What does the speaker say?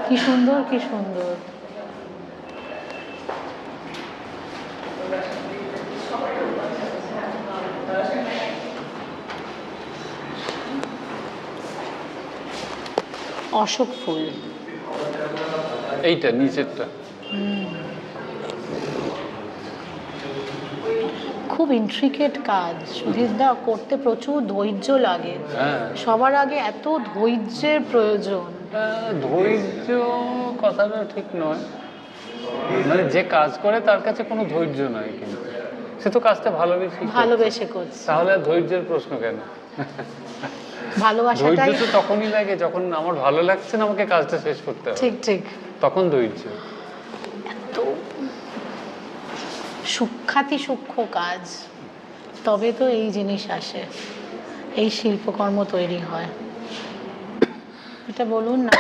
কি সুন্দর, কি সুন্দর। অশোক ফুল, এইটা নিচেরটা খুব ইন্ট্রিকেট কাজ সুধীরদা, করতে প্রচুর ধৈর্য লাগে। হ্যাঁ, সবার আগে এত ধৈর্যের প্রয়োজন। ধৈর্য কথাটা ঠিক নয়, মানে যে কাজ করে তার কাছে কোনো ধৈর্য নয়, কিন্তু সে তো কাজটা ভালোবেসে করছে, তাহলে আর ধৈর্যের প্রশ্ন কেন? ধৈর্য ভালোবাসাটাই। তো তখনই লাগে যখন আমার ভালো লাগছে না, আমাকে কাজটা শেষ করতে হবে, ঠিক ঠিক, তখন ধৈর্য। এত সূক্ষ্মাতি সূক্ষ্ম কাজ, তবে তো এই জিনিস আসে, এই শিল্পকর্ম তৈরি হয়। এটা বলুন না।